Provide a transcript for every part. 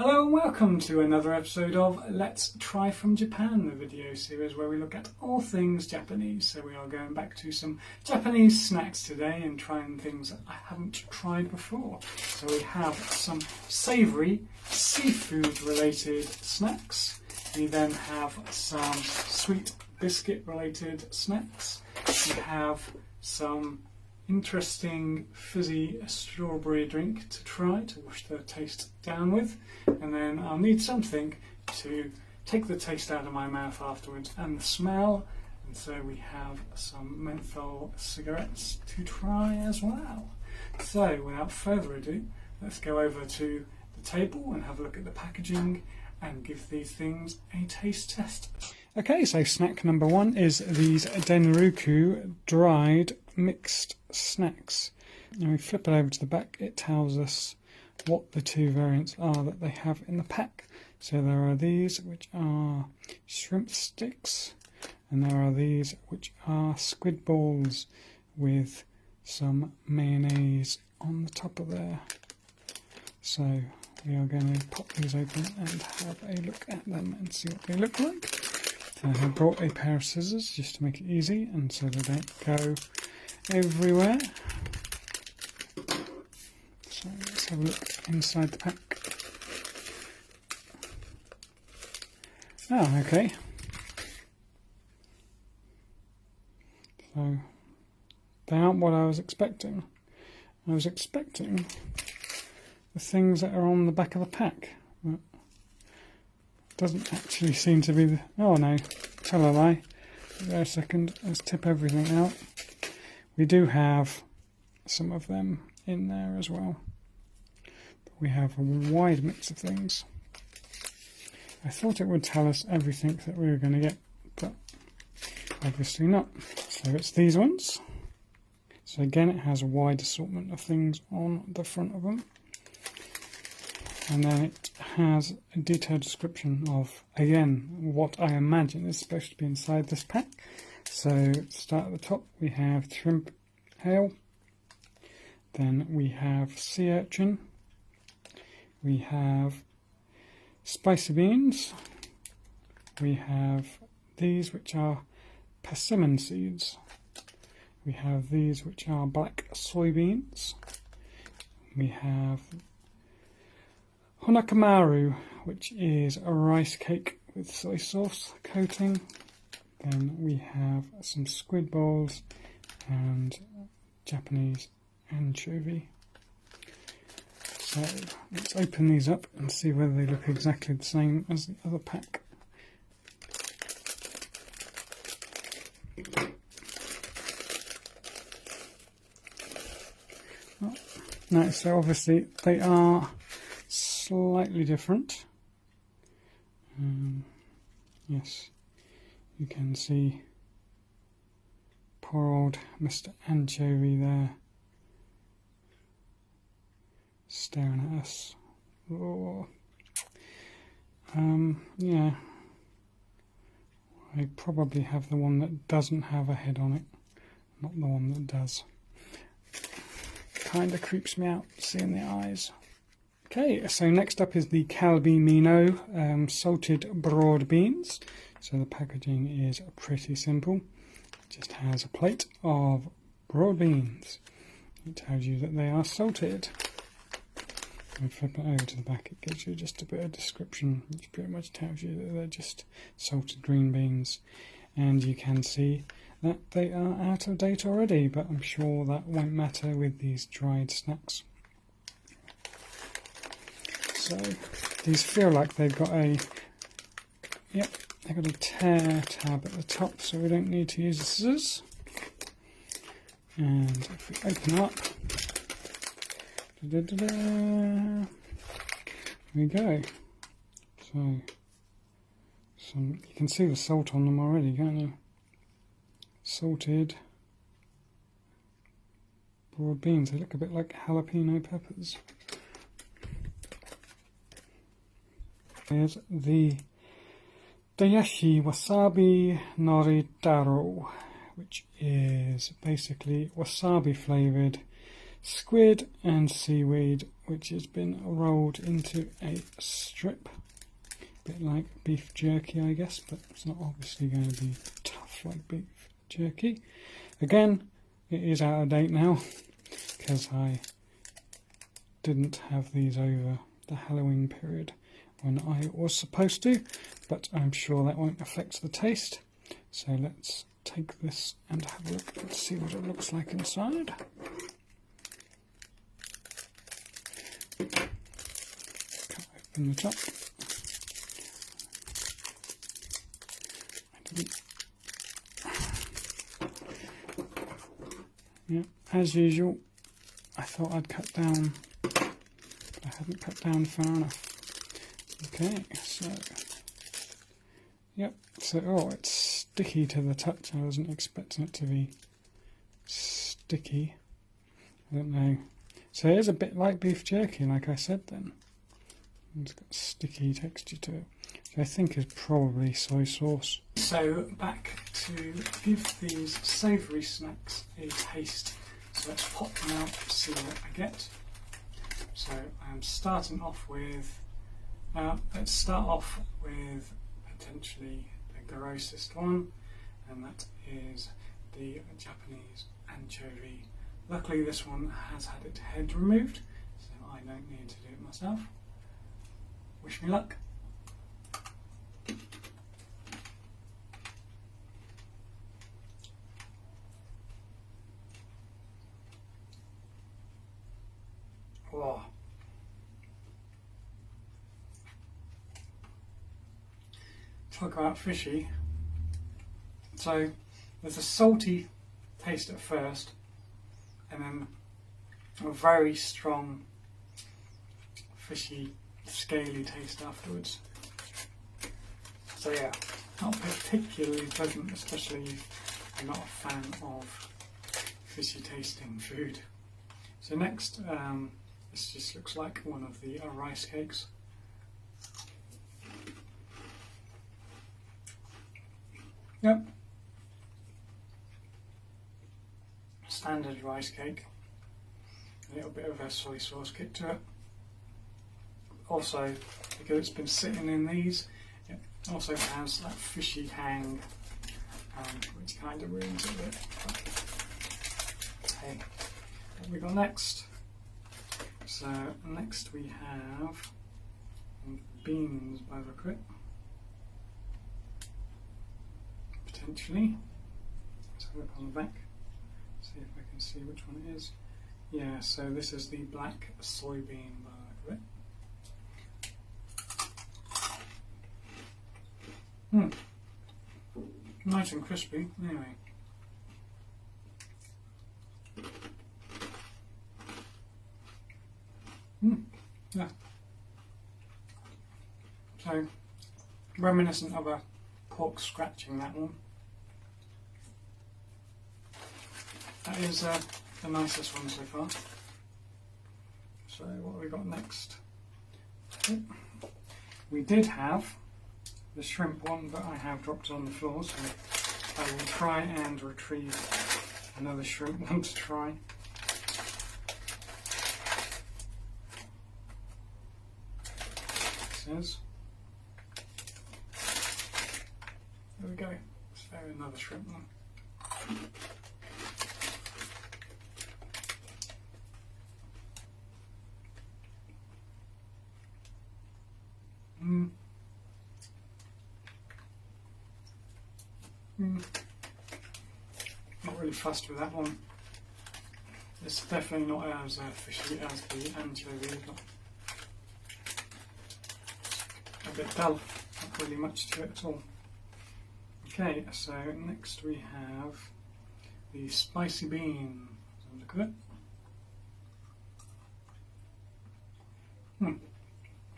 Hello and welcome to another episode of Let's Try From Japan, the video series where we look at all things Japanese. So we are going back to some Japanese snacks today and trying things that I haven't tried before. So we have some savoury seafood related snacks. We then have some sweet biscuit related snacks. We have some interesting fizzy strawberry drink to try to wash the taste down with, and then I'll need something to take the taste out of my mouth afterwards and the smell, and so we have some menthol cigarettes to try as well. So without further ado, let's go over to the table and have a look at the packaging and give these things a taste test. Okay, so snack number one is these Denruku dried mixed snacks. And we flip it over to the back, it tells us what the two variants are that they have in the pack. So there are these which are shrimp sticks, and there are these which are squid balls with some mayonnaise on the top of there. So we are going to pop these open and have a look at them and see what they look like. So I have brought a pair of scissors just to make it easy and so they don't go everywhere. So let's have a look inside the pack. Oh, okay. So they aren't what I was expecting. I was expecting the things that are on the back of the pack, but it doesn't actually seem to be the... Oh no, tell a lie. Wait a second, let's tip everything out. We do have some of them in there as well, but we have a wide mix of things. I thought it would tell us everything that we were going to get, but obviously not. So it's these ones. So again, it has a wide assortment of things on the front of them. And then it has a detailed description of, again, what I imagine is supposed to be inside this pack. So to start at the top, we have shrimp hail, then we have sea urchin, we have spicy beans, we have these which are persimmon seeds, we have these which are black soybeans, we have honakamaru, which is a rice cake with soy sauce coating. Then we have some squid balls and Japanese anchovy. So let's open these up and see whether they look exactly the same as the other pack. Oh, no, so obviously they are slightly different. Yes, you can see poor old Mr. Anchovy there staring at us. Oh. Yeah, I probably have the one that doesn't have a head on it, not the one that does. Kinda creeps me out seeing the eyes. Okay, so next up is the Kalbi Mino salted broad beans. So the packaging is pretty simple. It just has a plate of broad beans. It tells you that they are salted. When you flip it over to the back, it gives you just a bit of description, which pretty much tells you that they're just salted green beans. And you can see that they are out of date already, but I'm sure that won't matter with these dried snacks. So these feel like they've got a, yep, they've got a tear tab at the top, so we don't need to use the scissors. And if we open up, there we go. So you can see the salt on them already, can't you? Salted broad beans. They look a bit like jalapeno peppers. Here's the Dayashi Wasabi Noritaro, which is basically wasabi flavoured squid and seaweed which has been rolled into a strip. A bit like beef jerky, I guess, but it's not obviously going to be tough like beef jerky. Again, it is out of date now because I didn't have these over the Halloween period when I was supposed to, but I'm sure that won't affect the taste. So let's take this and have a look and see what it looks like inside. Cut open the top. Yeah, as usual, I thought I'd cut down, but I hadn't cut down far enough. Okay, so, yep, so, oh, it's sticky to the touch. I wasn't expecting it to be sticky. I don't know. So it is a bit like beef jerky, like I said then. It's got a sticky texture to it, which I think is probably soy sauce. So back to give these savoury snacks a taste. So let's pop them out, see what I get. So I'm starting off with, let's start off with potentially the grossest one, and that is the Japanese anchovy. Luckily this one has had its head removed, so I don't need to do it myself. Wish me luck. Oh. Talk about fishy. So there's a salty taste at first, and then a very strong fishy, scaly taste afterwards. So yeah, not particularly pleasant, especially if you're not a fan of fishy tasting food. So next, this just looks like one of the rice cakes. Yep. Standard rice cake. A little bit of a soy sauce kick to it. Also, because it's been sitting in these, it also has that fishy hang, which kind of ruins it a bit. But, hey, what have we got next? So next we have beans by the look of it. Potentially. Let's have a look on the back. See if I can see which one it is. Yeah, so this is the black soybean by the look of it. Nice and crispy, anyway. Yeah. So, reminiscent of a pork scratching, that one. That is the nicest one so far. So what have we got next? We did have the shrimp one, but I have dropped it on the floor, so I will try and retrieve another shrimp one to try. It says. There we go. So another shrimp one. Not really fussed with that one. It's definitely not as fishy as the anchovy, but a bit dull, not really much to it at all. Okay, so next we have the spicy bean. Have a look at it.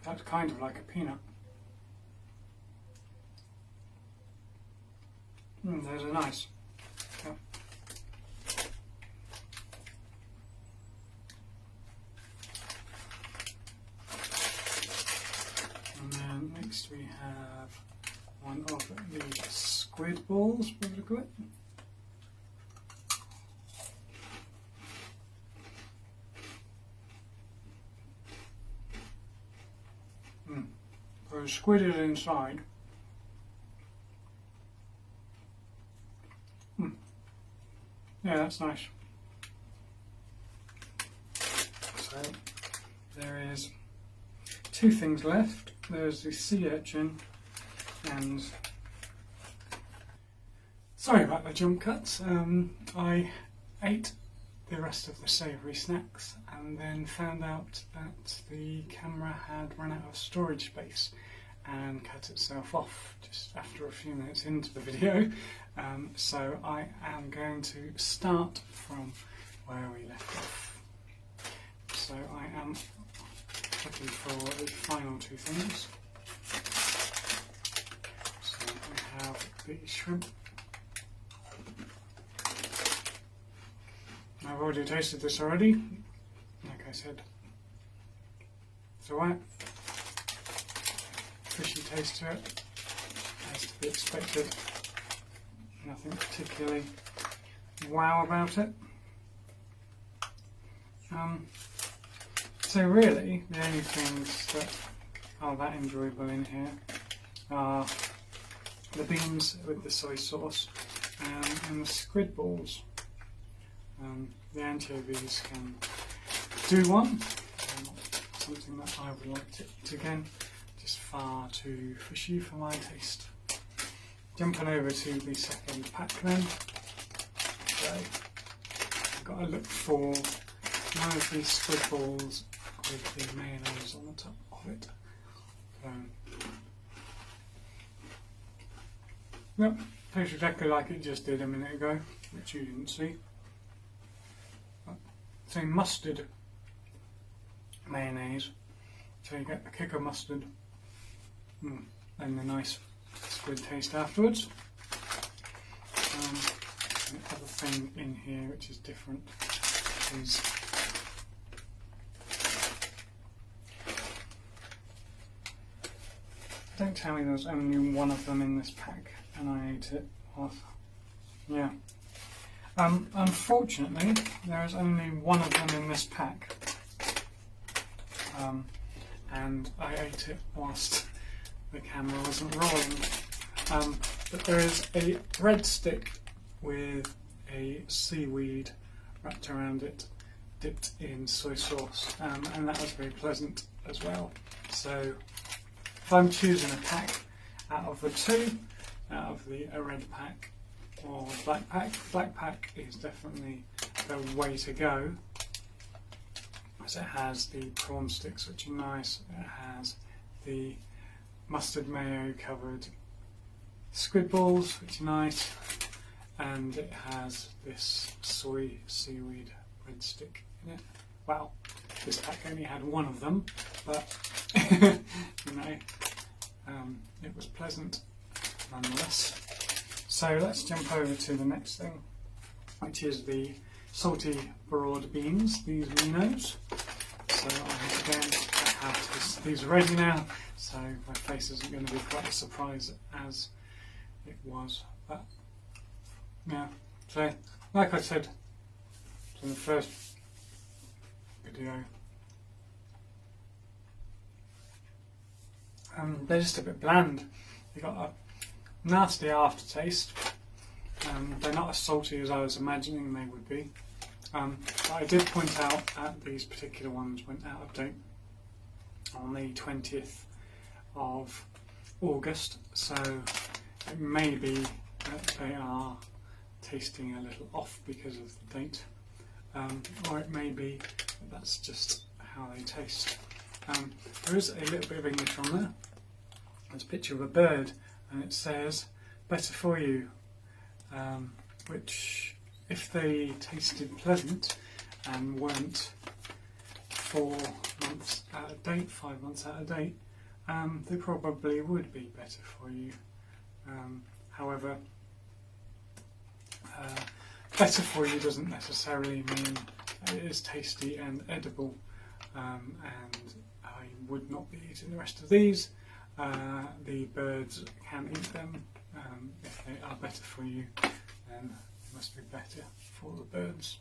That's kind of like a peanut. Those are nice. Yep. And then next we have one of the squid balls, by the look of it. the squid is inside. Yeah, that's nice. So there is two things left. There's the sea urchin and sorry about the jump cuts. I ate the rest of the savoury snacks and then found out that the camera had run out of storage space and cut itself off just after a few minutes into the video. So I am going to start from where we left off. So I am looking for the final two things. So we have the shrimp. I've already tasted this already. Like I said, it's alright. Fishy taste to it, as to be expected. Nothing particularly wow about it. So really, the only things that are that enjoyable in here are the beans with the soy sauce and the squid balls. The anchovies can do one, something that I would like to again, just far too fishy for my taste. Jumping over to the second pack then, so I've got to look for one of these squid balls with the mayonnaise on the top of it. Yep, tastes exactly like it just did a minute ago, which you didn't see. So mustard mayonnaise, so you get the kick of mustard and the nice squid taste afterwards. The other thing in here which is different is don't tell me there's only one of them in this pack and I ate it. What? Yeah. Unfortunately, there is only one of them in this pack, and I ate it whilst the camera wasn't rolling. But there is a breadstick with a seaweed wrapped around it, dipped in soy sauce, and that was very pleasant as well. So, if I'm choosing a pack out of the two, out of the red pack or black pack is definitely the way to go, as it has the prawn sticks which are nice, it has the mustard mayo covered squid balls which are nice, and it has this soy seaweed breadstick in it. Well, this pack only had one of them, but you know, it was pleasant nonetheless. So let's jump over to the next thing, which is the salty broad beans, these minos. So I have these ready now, so my face isn't going to be quite a surprise as it was. But yeah, so like I said in the first video, they're just a bit bland. You've got a nasty aftertaste. They're not as salty as I was imagining they would be. But I did point out that these particular ones went out of date on the 20th of August, so it may be that they are tasting a little off because of the date, or it may be that that's just how they taste. There is a little bit of English on there. There's a picture of a bird and it says "better for you," which, if they tasted pleasant and weren't 4 months out of date, 5 months out of date, they probably would be better for you. However, better for you doesn't necessarily mean it is tasty and edible, and I would not be eating the rest of these. The birds can eat them. If they are better for you, then they must be better for the birds.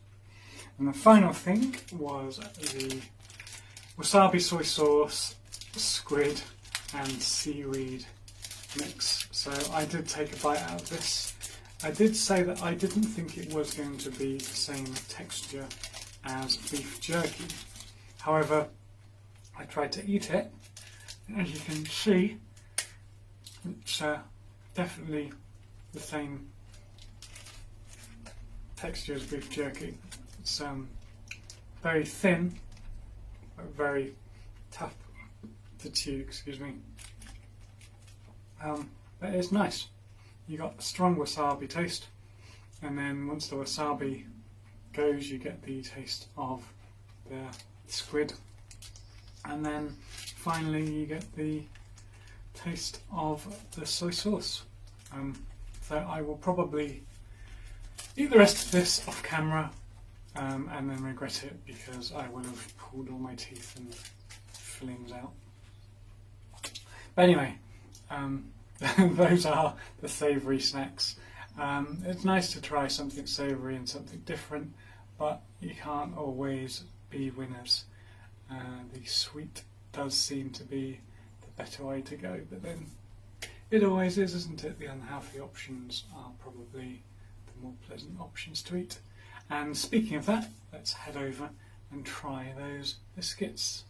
And the final thing was the wasabi soy sauce squid and seaweed mix. So I did take a bite out of this. I did say that I didn't think it was going to be the same texture as beef jerky. However, I tried to eat it, and as you can see, it's definitely the same texture as beef jerky. It's very thin, but very tough to chew, excuse me. But it's nice. You got a strong wasabi taste, and then once the wasabi goes, you get the taste of the squid, and then finally you get the taste of the soy sauce. So I will probably eat the rest of this off camera and then regret it because I would have pulled all my teeth and fillings out. But anyway, those are the savoury snacks. It's nice to try something savoury and something different, but you can't always be winners. The sweet does seem to be the better way to go, but then it always is, isn't it? The unhealthy options are probably the more pleasant options to eat. And speaking of that, let's head over and try those biscuits.